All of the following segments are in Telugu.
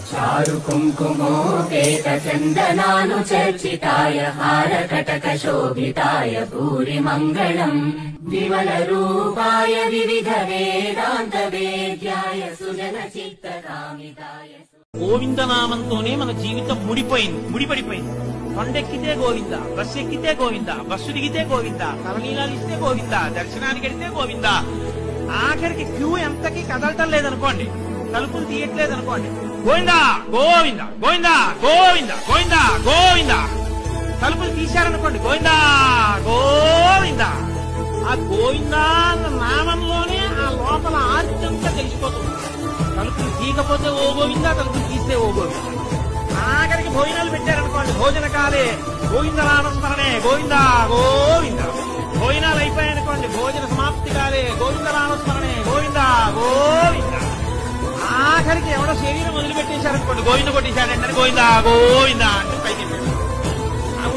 చారు కుంకుమోపేత చందనాను చర్చితాయ హారకటక శోభితాయ భూరి మంగళం విమల రూపాయ వివిధ వేదాంత వేద్యాయ సుజన చిత్త కామితాయ. గోవిందనామంతోనే మన జీవితం ముడిపడిపోయింది. కొండెక్కితే గోవింద, బస్సు ఎక్కితే గోవింద, బస్సు దిగితే గోవింద, తలనీలాలు ఇస్తే గోవింద, దర్శనానికి వెళితే గోవింద. ఆఖరికి క్యూ ఎంతకి కదలటం లేదనుకోండి, తలుపులు తీయట్లేదనుకోండి, గోవిందా గోవింద గోవింద గోవింద గోవింద గోవింద. తలుపులు తీశారనుకోండి, గోవిందా గోవింద. ఆ గోవిందా అన్న నామంలోనే ఆ లోపల ఆర్తంతా తెలిసిపోతుంది. తలుపులు తీయకపోతే ఓ గోవింద, తలుపులు తీస్తే ఓ గోవింద. ఆఖరికి భోజనాలు పెట్టారనుకోండి, భోజన కాలే గోవిందనామస్మరణే గోవిందా గోవింద. భోజనాలు అయిపోయాయనుకోండి, భోజన సమాప్తి కాలే గోవిందనామస్మరణే గోవిందా గోవింద. ఆఖరికి ఎవడో శరీరం వదిలిపెట్టేశారనుకోండి, గోవింద కొట్టేశాడంటే గోవిందా గోవింద అంటే పైకి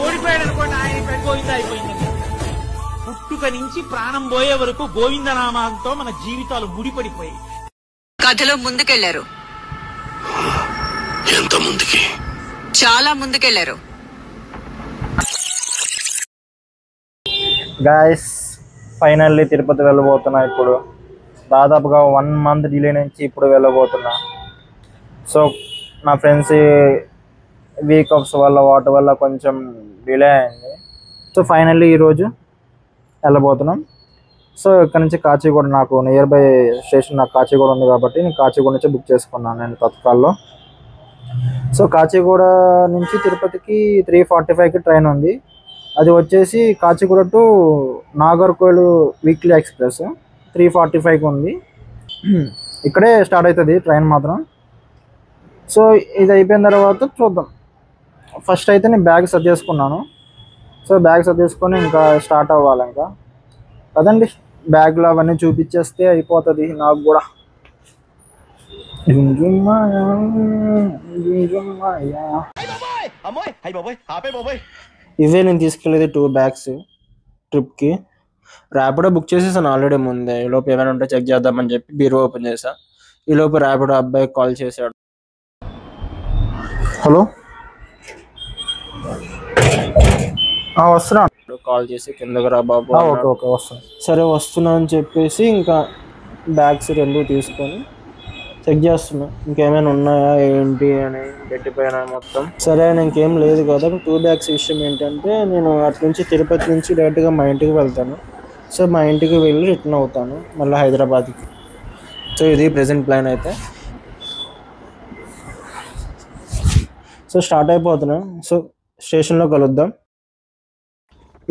ఓడిపోయాడు అనుకోండి, ఆయన గోవింద అయిపోయింది. పుట్టుక నుంచి ప్రాణం పోయే వరకు గోవిందనామాలతో మన జీవితాలు ముడిపడిపోయాయి. కథలో ముందుకెళ్లారు. ఎంత ముందుకి? చాలా ముందుకెళ్లారు. గాయస్, ఫైనల్లీ తిరుపతి వెళ్ళబోతున్నా. ఇప్పుడు దాదాపుగా 1 month డిలే నుంచి ఇప్పుడు వెళ్ళబోతున్నా. సో నా ఫ్రెండ్స్ వీక్ ఆఫ్స్ వల్ల వాటి వల్ల కొంచెం డిలే అయింది. సో ఫైనల్లీ ఈరోజు వెళ్ళబోతున్నాం. సో ఇక్కడ నుంచి కాచిగూడ, నాకు నియర్ బై స్టేషన్ నాకు కాచిగూడ ఉంది కాబట్టి నేను కాచిగూడ నుంచి బుక్ చేసుకున్నాను నేను తత్కాల్లో. సో కాచిగూడ నుంచి తిరుపతికి 3:45కి ట్రైన్ ఉంది. అది వచ్చేసి Kacheguda to Nagercoil weekly express 3:45కి ఉంది. ఇక్కడే స్టార్ట్ అవుతుంది ట్రైన్ మాత్రం. సో ఇది అయిపోయిన తర్వాత చూద్దాం. ఫస్ట్ అయితే నేను బ్యాగ్ సెట్ చేసుకున్నాను. సో బ్యాగ్ సెట్ చేసుకొని ఇంకా స్టార్ట్ అవ్వాలి. ఇంకా కదండి, బ్యాగ్లో అవన్నీ చూపించేస్తే అయిపోతుంది నాకు కూడా. ఇవే నేను తీసుకెళ్ళేది 2 bags ట్రిప్కి. ర్యాపిడో బుక్ చేసేసాను ఆల్రెడీ ముందే. ఈలోపు ఏమైనా ఉంటే చెక్ చేద్దామని చెప్పి బీరో ఓపెన్ చేసా. ఈలోపు ర్యాపిడో అబ్బాయి కాల్ చేశాడు. హలో, వస్తున్నా. కాల్ చేసి కిందకి రా బాబు. ఓకే ఓకే వస్తాను. సరే వస్తున్నా అని చెప్పేసి ఇంకా బ్యాగ్స్ 2 తీసుకొని చెక్ చేస్తున్నా ఇంకేమైనా ఉన్నాయా ఏంటి అని. పెట్టిపోయినా మొత్తం. సరే ఇంకేం లేదు కదా. 2 bags విషయం ఏంటంటే, నేను అటు నుంచి తిరుపతి నుంచి డైరెక్ట్గా మా ఇంటికి వెళ్తాను. సో మా ఇంటికి వెళ్ళి రిటర్న్ అవుతాను మళ్ళీ హైదరాబాద్కి. సో ఇది ప్రెజెంట్ ప్లాన్ అయితే. సో స్టార్ట్ అయిపోతున్నాం. సో స్టేషన్లో కలుద్దాం.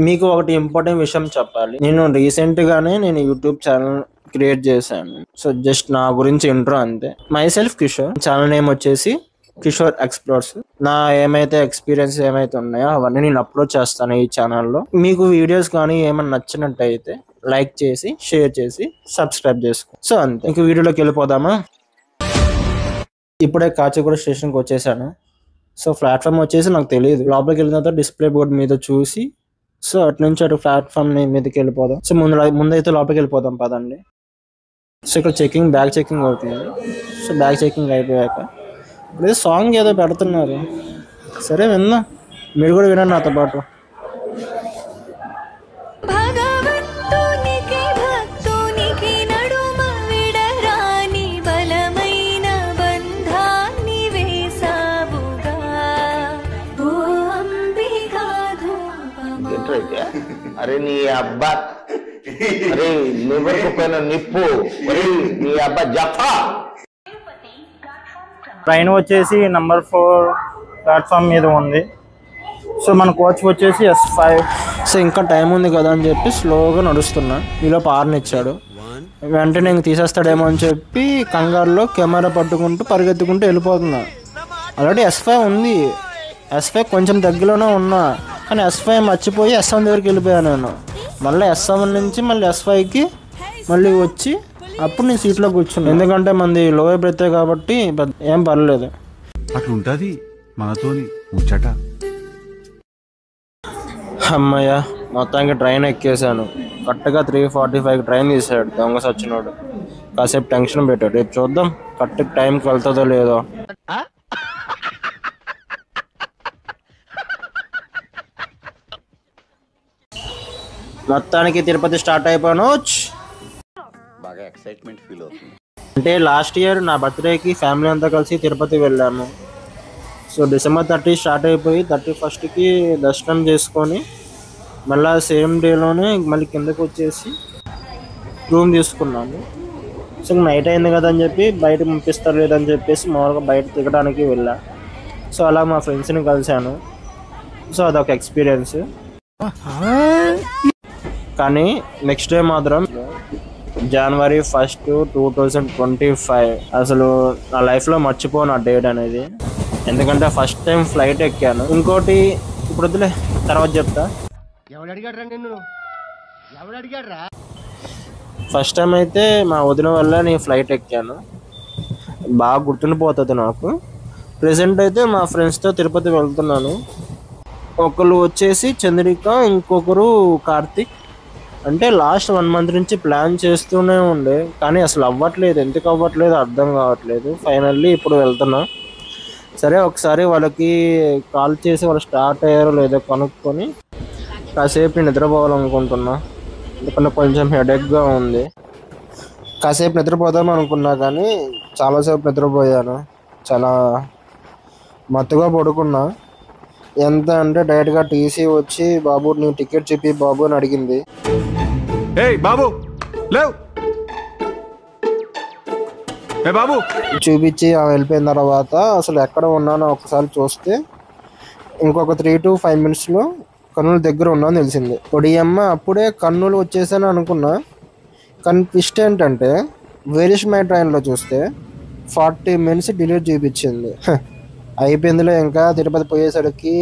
మీకు ఒకటి ఇంపార్టెంట్ విషయం చెప్పాలి. నేను రీసెంట్గానే యూట్యూబ్ ఛానల్ క్రియేట్ చేశాను. సో జస్ట్ నా గురించి ఇంట్రో అంతే. My self Kishore. Channel name వచ్చేసి కిషోర్ ఎక్స్ప్లోర్స్. నా ఏమైతే ఎక్స్పీరియన్స్ ఏమైతే ఉన్నాయో అవన్నీ నేను అప్లోడ్ చేస్తాను ఈ ఛానల్లో. మీకు వీడియోస్ కానీ ఏమైనా నచ్చినట్టయితే లైక్ చేసి, షేర్ చేసి, సబ్స్క్రైబ్ చేసుకో. సో అంతే. ఇంక వీడియోలోకి వెళ్ళిపోదామా? ఇప్పుడే కాచిగూడ స్టేషన్కి వచ్చేసాను. సో ప్లాట్ఫామ్ వచ్చేసి నాకు తెలియదు. లోపలికి వెళ్ళిన తర్వాత డిస్ప్లే బోర్డ్ మీద చూసి, సో అటు నుంచి అటు ప్లాట్ఫామ్ మీదకి వెళ్ళిపోదాం. సో ముందైతే లోపలికి వెళ్ళిపోదాం పదండి. సో ఇక్కడ బ్యాగ్ చెకింగ్ అవుతుంది. సో బ్యాగ్ చెకింగ్ అయిపోయాక ఇప్పుడు సాంగ్ ఏదో పెడుతున్నారు. సరే విందాం, మీరు కూడా వినండి నాతో పాటు. అరే నీ అబ్బా, అరే నివ్వకపోయిన నిప్పు, నీ అబ్బా జఫా. ట్రైన్ వచ్చేసి నెంబర్ 4 ప్లాట్ఫామ్ మీద ఉంది. సో మన కోచ్ వచ్చేసి S5. సో ఇంకా టైం ఉంది కదా అని చెప్పి స్లోగా నడుస్తున్నా. ఈలో పార్ని ఇచ్చాడు. వెంటనే ఇంక తీసేస్తాడేమో అని చెప్పి కంగారులో కెమెరా పట్టుకుంటూ పరిగెత్తుకుంటూ వెళ్ళిపోతున్నా. ఆల్రెడీ S5 ఉంది. S5 కొంచెం దగ్గరలోనే ఉన్నా, కానీ S5 మర్చిపోయి S7 దగ్గరికి వెళ్ళిపోయాను నేను. మళ్ళీ S7 నుంచి మళ్ళీ S5కి మళ్ళీ వచ్చి అప్పుడు నేను సీట్లో కూర్చున్నాను. ఎందుకంటే మంది లోయర్ బ్రెత్తే కాబట్టి ఏం పర్లేదు. అట్లుంటది మనతోని ముచ్చట. అమ్మయ్య, మొత్తానికి ట్రైన్ ఎక్కేసాను. కరెక్ట్గా 3:45కి ట్రైన్ తీసాడు దొంగ సచ్చినోడు. కాసేపు టెన్షన్ పెట్టాడు. రేపు చూద్దాం కరెక్ట్ టైంకి వెళ్తుందో లేదో. మొత్తానికి తిరుపతి స్టార్ట్ అయిపోయాను. బాగా ఎక్సైట్మెంట్ ఫీల్ అవుతుంది. అంటే లాస్ట్ ఇయర్ నా బర్త్డేకి ఫ్యామిలీ అంతా కలిసి తిరుపతి వెళ్ళాము. సో December 30 స్టార్ట్ అయిపోయి 31st దర్శనం చేసుకొని మళ్ళీ సేమ్ డేలోనే మళ్ళీ కిందకు వచ్చేసి రూమ్ తీసుకున్నాము. సో నైట్ అయింది కదా అని చెప్పి బయట పంపిస్తారు లేదని చెప్పేసి మామూలుగా బయట తిరగడానికి వెళ్ళా. సో అలా మా ఫ్రెండ్స్ని కలిశాను. సో అదొక ఎక్స్పీరియన్స్. కానీ నెక్స్ట్ డే మాత్రం January 1st, 2025 అసలు నా లైఫ్లో మర్చిపోను ఆ డేట్ అనేది. ఎందుకంటే ఫస్ట్ టైం ఫ్లైట్ ఎక్కాను. ఇంకోటి ఇప్పుడు వద్దులే, తర్వాత చెప్తా. ఫస్ట్ టైం అయితే మా వదిన వల్ల నేను ఫ్లైట్ ఎక్కాను. బాగా గుర్తుండిపోతుంది నాకు. ప్రెసెంట్ అయితే మా ఫ్రెండ్స్తో తిరుపతి వెళ్తున్నాను. ఒకరు వచ్చేసి చంద్రిక, ఇంకొకరు కార్తిక్. అంటే లాస్ట్ 1 month నుంచి ప్లాన్ చేస్తూనే ఉండే, కానీ అసలు అవ్వట్లేదు. ఎందుకు అవ్వట్లేదు అర్థం కావట్లేదు. ఫైనల్లీ ఇప్పుడు వెళ్తున్నా. సరే ఒకసారి వాళ్ళకి కాల్ చేసి వాళ్ళు స్టార్ట్ అయ్యారో లేదో కనుక్కొని కాసేపు నిద్రపోవాలనుకుంటున్నా. ఎందుకంటే కొంచెం హెడేక్గా ఉంది. కాసేపు నిద్రపోదాం అనుకున్నా కానీ చాలాసేపు నిద్రపోయాను. చాలా మత్తుగా పడుకున్నా. ఎంత అంటే డైరెక్ట్గా టీసీ వచ్చి బాబు నీ టికెట్ చెప్పి బాబు అని అడిగింది. బాబు లేవు బాబు చూపించి వెళ్ళిపోయిన తర్వాత అసలు ఎక్కడ ఉన్నానో ఒకసారి చూస్తే ఇంకొక 3 to 5 minutesలో కర్నూలు దగ్గర ఉన్నాను తెలిసింది. ఒడియమ్మ అప్పుడే కర్నూలు వచ్చేసాను అనుకున్నా. కానీ ట్విస్ట్ ఏంటంటే వేరిష్ మై ట్రైన్లో చూస్తే 40 minutes డిలే చూపించింది. అయిపోయిందిలే, ఇంకా తిరుపతి పోయేసరికి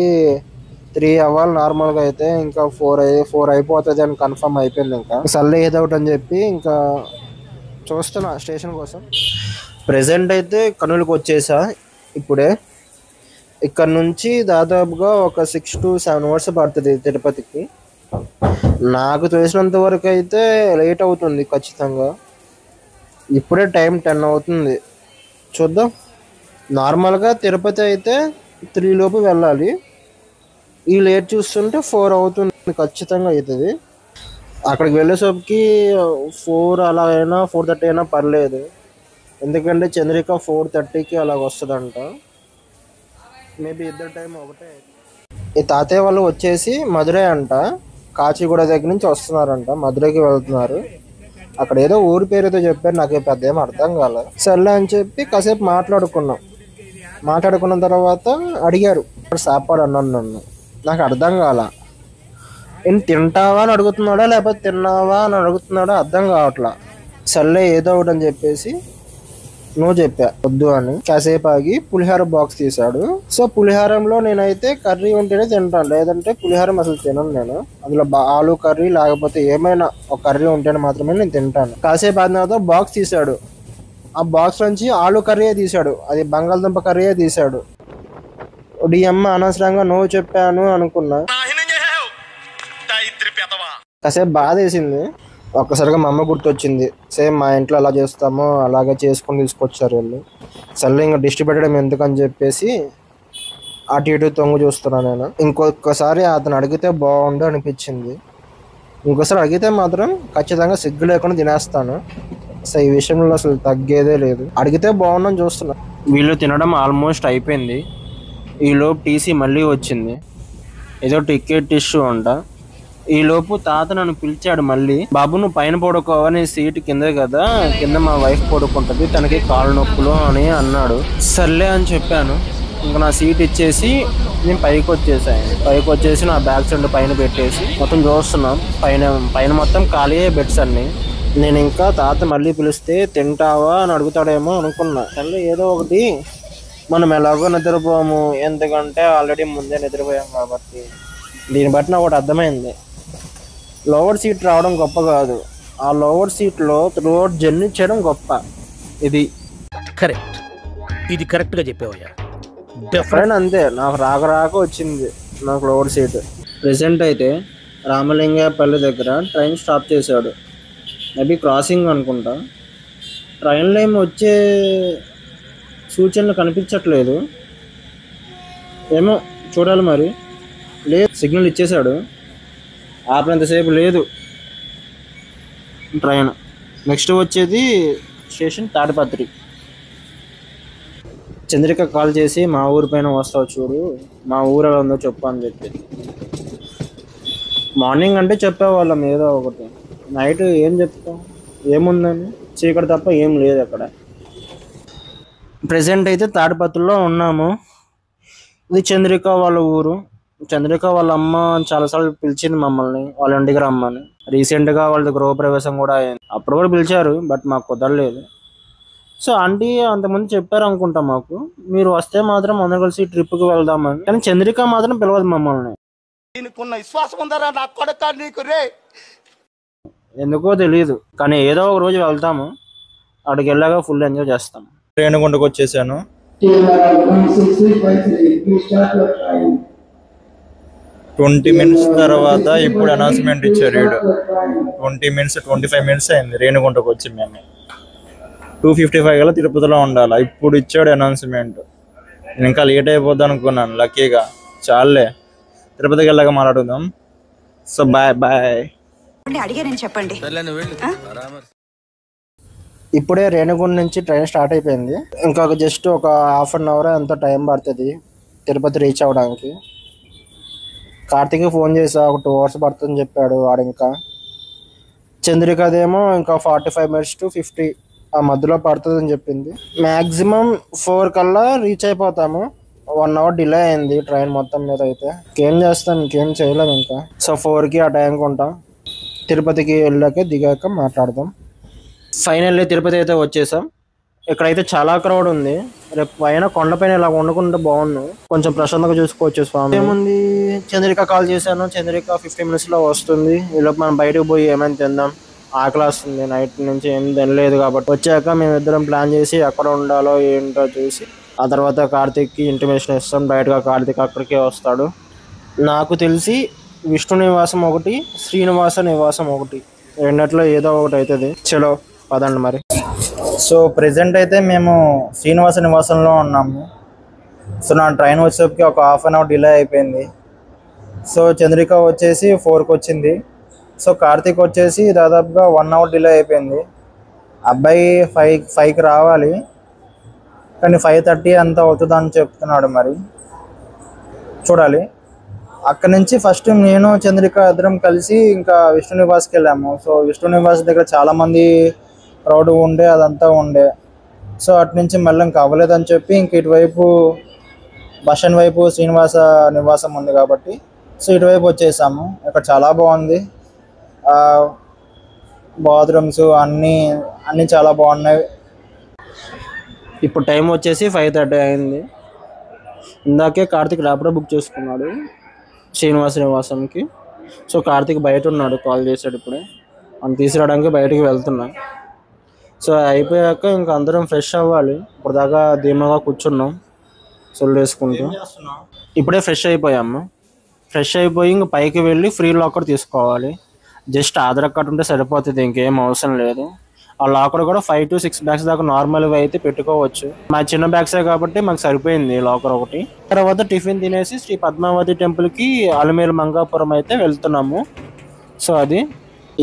3 అవ్వాలి. నార్మల్గా అయితే ఇంకా 4 అయిపోతుంది అని కన్ఫర్మ్ అయిపోయింది. ఇంకా సర్లే ఏదో ఒకటి అని చెప్పి ఇంకా చూస్తున్నా స్టేషన్ కోసం. ప్రెజెంట్ అయితే కర్నూలుకి వచ్చేసా ఇప్పుడే. ఇక్కడ నుంచి దాదాపుగా ఒక 6 to 7 hours పడుతుంది తిరుపతికి. నాకు తెలిసినంత వరకు అయితే లేట్ అవుతుంది ఖచ్చితంగా. ఇప్పుడే టైం 10 అవుతుంది. చూద్దాం. నార్మల్గా తిరుపతి అయితే 3 లోపు వెళ్ళాలి. ఈ లేట్ చూస్తుంటే 4 అవుతుంది ఖచ్చితంగా అవుతుంది. అక్కడికి వెళ్ళేసరికి 4 అలా అయినా 4:30 అయినా పర్లేదు. ఎందుకంటే చంద్రిక 4:30కి అలాగ వస్తుందంట. మేబీ ఇద్దరు టైం ఒకటే. ఈ తాతయ్య వాళ్ళు వచ్చేసి మధురై అంట, కాచిగూడ దగ్గర నుంచి వస్తున్నారంట. మధురైకి వెళ్తున్నారు. అక్కడ ఏదో ఊరి పేరు ఏదో చెప్పారు, నాకు పెద్ద ఏం అర్థం కాలే. సర్లే అని చెప్పి కాసేపు మాట్లాడుకున్నాం. మాట్లాడుకున్న తర్వాత అడిగారు సాపాడు అన్నాను. నన్ను నాకు అర్థం కాల. నేను తింటావా అని అడుగుతున్నాడా లేకపోతే తిన్నావా అని అడుగుతున్నాడా అర్థం కావట్లా. సర్లే ఏదో ఒకటి అని చెప్పేసి నువ్వు చెప్పా వద్దు అని. కాసేపు ఆగి పులిహార బాక్స్ తీశాడు. సో పులిహారంలో నేనైతే కర్రీ ఉంటేనే తింటాను, లేదంటే పులిహారం అసలు తినను నేను. అందులో ఆలు కర్రీ లేకపోతే ఏమైనా ఒక కర్రీ ఉంటేనే మాత్రమే నేను తింటాను. కాసేపు ఆగిన తర్వాత బాక్స్ తీశాడు. ఆ బాక్స్ నుంచి ఆలు కర్రీయే తీశాడు, అది బంగాళదుంప కర్రీయే తీశాడు. డియమ్మ అనవసరంగా నువ్వు చెప్పాను అనుకున్నా. కాసేపు బాధ వేసింది. ఒక్కసారిగా మా అమ్మ గుర్తొచ్చింది. సేమ్ మా ఇంట్లో అలా చేస్తామో అలాగే చేసుకొని తీసుకొచ్చారు వాళ్ళు. సర్లే ఇంకా దిష్టి పెట్టడం ఎందుకని చెప్పేసి అటు ఇటు తొంగు చూస్తున్నాను నేను. ఇంకొకసారి అతను అడిగితే బాగుండు అనిపించింది. ఇంకోసారి అడిగితే మాత్రం ఖచ్చితంగా సిగ్గు లేకుండా తినేస్తాను. సో ఈ విషయంలో అసలు తగ్గేదే లేదు. అడిగితే బాగుండని చూస్తున్నా. వీళ్ళు తినడం ఆల్మోస్ట్ అయిపోయింది. ఈలోపు టీసీ మళ్ళీ వచ్చింది. ఏదో టికెట్ ఇష్యూ అంట. ఈలోపు తాత నన్ను పిలిచాడు మళ్ళీ. బాబు నువ్వు పైన పడుకోవని, సీట్ కింద కదా, కింద మా వైఫ్ పడుకుంటుంది, తనకి కాళ్ళు నొప్పులు అని అన్నాడు. సర్లే అని చెప్పాను. ఇంకా నా సీట్ ఇచ్చేసి నేను పైకి వచ్చేసి నా బ్యాగ్స్ 2 పైన పెట్టేసి మొత్తం చూస్తున్నాం. పైన మొత్తం ఖాళీ బెడ్స్ అన్ని. నేను ఇంకా తాత మళ్ళీ పిలిస్తే తింటావా అని అడుగుతాడేమో అనుకున్నా. సర్లే ఏదో ఒకటి, మనం ఎలాగో నిద్రపోము, ఎందుకంటే ఆల్రెడీ ముందే నిద్రపోయాం కాబట్టి. దీన్ని బట్టి నాకు ఒకటి అర్థమైంది, లోవర్ సీట్ రావడం గొప్ప కాదు, ఆ లోవర్ సీట్లో త్రూఅవుట్ జర్నీ చేయడం గొప్ప. ఇది కరెక్ట్గా చెప్పావయ్యా. డిఫరెంట్ అంతే. నాకు రాక వచ్చింది నాకు లోవర్ సీట్. ప్రెసెంట్ అయితే రామలింగపల్లి దగ్గర ట్రైన్ స్టాప్ చేశాడు. మేబీ క్రాసింగ్ అనుకుంటా. ట్రైన్లో ఏమి వచ్చే సూచనలు కనిపించట్లేదు, ఏమో చూడాలి మరి. లేదు సిగ్నల్ ఇచ్చేశాడు. ఆపినంతసేపు లేదు ట్రైన్. నెక్స్ట్ వచ్చేది స్టేషన్ తాడిపత్రి. చంద్రిక కాల్ చేసి మా ఊరి పైన వస్తావు చూడు, మా ఊరు ఎలా ఉందో చెప్పు అని చెప్పింది. మార్నింగ్ అంటే చెప్పేవాళ్ళం ఏదో ఒకటి, నైట్ ఏం చెప్తాం, ఏముందని చీకటి తప్ప ఏం లేదు అక్కడ. ప్రజెంట్ అయితే తాడిపత్రిలో ఉన్నాము. ఇది చంద్రిక వాళ్ళ ఊరు. చంద్రిక వాళ్ళ అమ్మ చాలాసార్లు పిలిచింది మమ్మల్ని వాళ్ళ ఇంటికి రమ్మని. రీసెంట్గా వాళ్ళ గృహప్రవేశం కూడా అయింది, అప్పుడు కూడా పిలిచారు, బట్ మాకు కుదరలేదు. సో ఆంటీ అంతకుముందు చెప్పారు అనుకుంటా మాకు, మీరు వస్తే మాత్రం అందరం కలిసి ట్రిప్కి వెళ్దామని. కానీ చంద్రిక మాత్రం పిలవదు మమ్మల్ని. ఎందుకో తెలియదు, కానీ ఏదో ఒక రోజు వెళ్తాము. అక్కడికి వెళ్ళాక ఫుల్ ఎంజాయ్ చేస్తాం. రేణుగుంటకు వచ్చేసాను. 20 minutes తర్వాత ఇప్పుడు అనౌన్స్మెంట్ ఇచ్చారు. 20 minutes 25 minutes అయింది రేణుగుంటకు వచ్చి. మేము 2:55 గల తిరుపతిలో ఉండాలి. ఇప్పుడు ఇచ్చాడు అనౌన్స్మెంట్. నేను ఇంకా లేట్ అయిపోద్ది అనుకున్నాను, లక్కీగా చాలే తిరుపతికి వెళ్ళాక మాట్లాడుదాం. So bye bye. అడిగారని చెప్పండి. ఇప్పుడే రేణుగుంట నుంచి ట్రైన్ స్టార్ట్ అయిపోయింది. ఇంకొక జస్ట్ ఒక హాఫ్ అన్ అవర్ ఎంతో టైం పడుతుంది తిరుపతి రీచ్ అవ్వడానికి. కార్తీక్ ఫోన్ చేసా, ఒక 2 hours పడుతుందని చెప్పాడు వాడు. ఇంకా చంద్రికదేమో ఇంకా 45 minutes to 50 ఆ మధ్యలో పడుతుందని చెప్పింది. మ్యాక్సిమం 4 కల్లా రీచ్ అయిపోతాము. 1 hour డిలే అయింది ట్రైన్ మొత్తం మీద. అయితే ఇంకేం చేస్తాం, ఇంకేం చేయలేము ఇంకా. సో 4కి ఆ టైంకి ఉంటాం. తిరుపతికి వెళ్ళాక దిగాక మాట్లాడదాం. ఫైనల్లీ తిరుపతి అయితే వచ్చేసాం. ఇక్కడైతే చాలా క్రౌడ్ ఉంది. రేపు పైన కొండపైన ఇలా వండుకుంటే బాగుండు, కొంచెం ప్రశాంతంగా చూసుకోవచ్చు స్వామి. ఏముంది, చంద్రిక కాల్ చేశాను, చంద్రిక 15 minutes లో వస్తుంది. ఈలోపు మనం బయటకు పోయి ఏమైనా తిందాం. ఆకలి వస్తుంది, నైట్ నుంచి ఏం తినలేదు కాబట్టి. వచ్చాక మేమిద్దరం ప్లాన్ చేసి ఎక్కడ ఉండాలో ఏంటో చూసి ఆ తర్వాత కార్తీక్కి ఇంటిమేషన్ ఇస్తాం. డైరెక్ట్గా కార్తీక్ అక్కడికే వస్తాడు. నాకు తెలిసి విష్ణు నివాసం ఒకటి, శ్రీనివాస నివాసం ఒకటి, రెండిట్లో ఏదో ఒకటి అవుతుంది. చలో పదండి మరి. సో ప్రెజెంట్ అయితే మేము శ్రీనివాస నివాసంలో ఉన్నాము. సో నా ట్రైన్ వచ్చేసరికి ఒక హాఫ్ అన్ అవర్ డిలే అయిపోయింది. సో చంద్రిక వచ్చేసి 4కి వచ్చింది. సో కార్తీక్ వచ్చేసి దాదాపుగా 1 hour డిలే అయిపోయింది. అబ్బాయి 5కి రావాలి, కానీ 5:30 అంతా అవుతుందని చెప్తున్నాడు. మరి చూడాలి. అక్కడి నుంచి ఫస్ట్ నేను చంద్రిక ఇద్దరం కలిసి ఇంకా విష్ణు నివాస్కి వెళ్ళాము. సో విష్ణు నివాస్ దగ్గర చాలామంది క్రౌడ్ ఉండే, అదంతా ఉండే. సో అటు నుంచి మళ్ళీ ఇంకా అవ్వలేదని చెప్పి ఇంక ఇటువైపు బస్ స్టాండ్ వైపు శ్రీనివాస నివాసం ఉంది కాబట్టి సో ఇటువైపు వచ్చేసాము. ఇక్కడ చాలా బాగుంది, బాత్రూమ్స్ అన్నీ చాలా బాగున్నాయి. ఇప్పుడు టైం వచ్చేసి 5:30 అయింది. ఇందాకే కార్తీక్ ర్యాపిడో బుక్ చేసుకున్నాడు శ్రీనివాస నివాసంకి. సో కార్తీక్ బయట ఉన్నాడు, కాల్ చేశాడు ఇప్పుడే. మనం తీసుకురావడానికి బయటకు వెళ్తున్నా. సో అయిపోయాక ఇంకా అందరం ఫ్రెష్ అవ్వాలి. ఇప్పుడు దాకా ధీమాగా కూర్చున్నాం సొల్లు వేసుకుంటూ. ఇప్పుడే ఫ్రెష్ అయిపోయాము. ఫ్రెష్ అయిపోయి ఇంక పైకి వెళ్ళి ఫ్రీ లాకర్ తీసుకోవాలి. జస్ట్ ఆధార్ కార్డు ఉంటే సరిపోతుంది, ఇంకేం అవసరం లేదు. ఆ లాకర్ కూడా 5 to 6 bags దాకా నార్మల్గా అయితే పెట్టుకోవచ్చు. మా చిన్న బ్యాగ్సే కాబట్టి మాకు సరిపోయింది లాకర్ ఒకటి. తర్వాత టిఫిన్ తినేసి శ్రీ పద్మావతి టెంపుల్కి అలమేలు మంగాపురం అయితే వెళ్తున్నాము. సో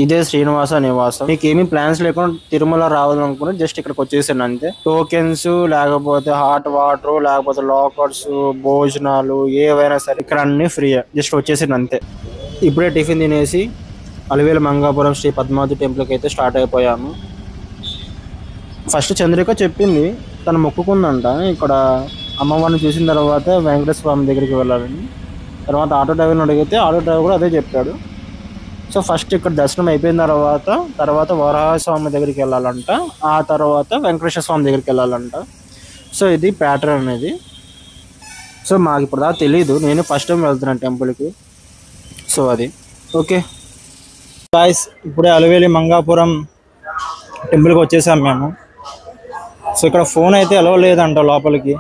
ఇదే శ్రీనివాస నివాసం. మీకు ఏమీ ప్లాన్స్ లేకుండా తిరుమల రావాలనుకుంటే జస్ట్ ఇక్కడికి వచ్చేసాను అంతే. టోకెన్స్ లేకపోతే హాట్ వాటర్ లేకపోతే లాకర్స్ భోజనాలు ఏవైనా సరే ఇక్కడ అన్ని ఫ్రీ, జస్ట్ వచ్చేసాను అంతే. ఇప్పుడే టిఫిన్ తినేసి అలవేలు మంగాపురం శ్రీ పద్మావతి టెంపుల్కి అయితే స్టార్ట్ అయిపోయాము. ఫస్ట్ చంద్రిక చెప్పింది తను మొక్కుకుందంట ఇక్కడ అమ్మవారిని చూసిన తర్వాత వెంకటేశ్వర స్వామి దగ్గరికి వెళ్ళాలని. తర్వాత ఆటో డ్రైవర్ని అడిగితే ఆటో డ్రైవర్ కూడా అదే చెప్పాడు. సో ఫస్ట్ ఇక్కడ దర్శనం అయిపోయిన తర్వాత వరాహ స్వామి దగ్గరికి వెళ్ళాలంట, ఆ తర్వాత వెంకటేశ్వర స్వామి దగ్గరికి వెళ్ళాలంట. సో ఇది ప్యాటర్న్ అనేది. సో మాకు ఇప్పుడు దాకా తెలీదు, నేను ఫస్ట్ టైం వెళ్తున్నాను టెంపుల్కి. సో ఓకే గాయ్స్, ఇప్పుడే అలవేలి మంగాపురం టెంపుల్కి వచ్చేసాం మేము. సో ఇక్కడ ఫోన్ అయితే అలౌ లేదంట లోపలికి,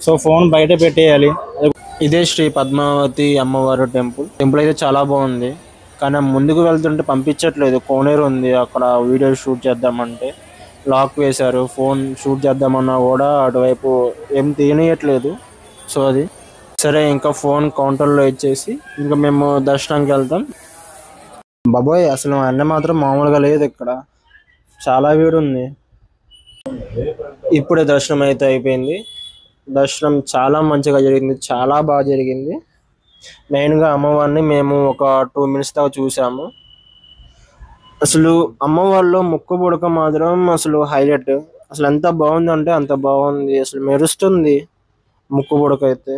సో ఫోన్ బయట పెట్టేయాలి. ఇదే శ్రీ పద్మావతి అమ్మవారు టెంపుల్ అయితే చాలా బాగుంది. కానీ ముందుకు వెళ్తుంటే పంపించట్లేదు, కోనేరు ఉంది అక్కడ. వీడియో షూట్ చేద్దామంటే లాక్ వేశారు. ఫోన్ షూట్ చేద్దామన్నా కూడా అటువైపు ఏం తీయనియట్లేదు. సో సరే ఇంకా ఫోన్ కౌంటర్లో ఇచ్చేసి ఇంకా మేము దర్శనానికి వెళ్తాం. బాబోయ్ అసలు అన్న మాత్రం మామూలుగా లేదు, ఇక్కడ చాలా వేడి ఉంది. ఇప్పుడే దర్శనం అయితే అయిపోయింది. దర్శనం చాలా మంచిగా జరిగింది, చాలా బాగా జరిగింది. మెయిన్గా అమ్మవారిని మేము ఒక 2 minutes దాకా చూసాము. అసలు అమ్మవారిలో ముక్కు పుడక మాత్రం అసలు హైలైట్. అసలు ఎంత బాగుందంటే అంత బాగుంది, అసలు మెరుస్తుంది ముక్కు పుడక అయితే.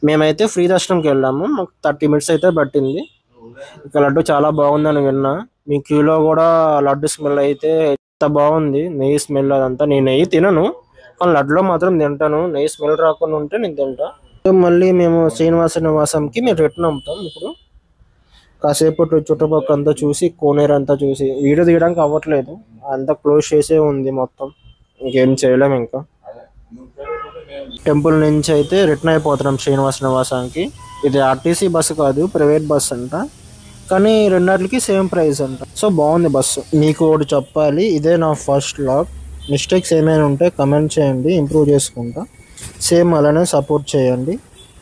మేమైతే ఫ్రీ దర్శనంకి వెళ్ళాము, మాకు 30 minutes అయితే పట్టింది. ఇక లడ్డు చాలా బాగుందని విన్నా. మీ క్యూలో కూడా లడ్డు స్మెల్ అయితే ఎంత బాగుంది, నెయ్యి స్మెల్ అదంతా. నేను నెయ్యి తినను, కానీ లడ్డులో మాత్రం తింటాను. నెయ్యి స్మెల్ రాకుండా ఉంటే నేను తింటా. మళ్ళీ మేము శ్రీనివాస నివాసంకి మేము రిటర్న్ అవుతాం. ఇప్పుడు కాసేపు చుట్టుపక్కల అంతా చూసి కోనేరు అంతా చూసి, వీడియో తీయడానికి అవ్వట్లేదు, అంతా క్లోజ్ చేసే ఉంది మొత్తం, ఇంకేం చేయలేము. ఇంకా టెంపుల్ నుంచి అయితే రిటర్న్ అయిపోతున్నాం శ్రీనివాస నివాసానికి. ఇది ఆర్టీసీ బస్సు కాదు, ప్రైవేట్ బస్సు అంట, కానీ రెండాటికి సేమ్ ప్రైస్ అంట. సో బాగుంది బస్సు. మీకు ఒకటి చెప్పాలి, ఇదే నా ఫస్ట్ వ్లాగ్. మిస్టేక్స్ ఏమైనా ఉంటే కమెంట్ చేయండి, ఇంప్రూవ్ చేసుకుంటా. సేమ్ అలానే సపోర్ట్ చేయండి.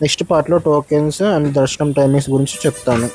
నెక్స్ట్ పార్ట్లో టోకెన్స్ అండ్ దర్శనం టైమింగ్స్ గురించి చెప్తాను.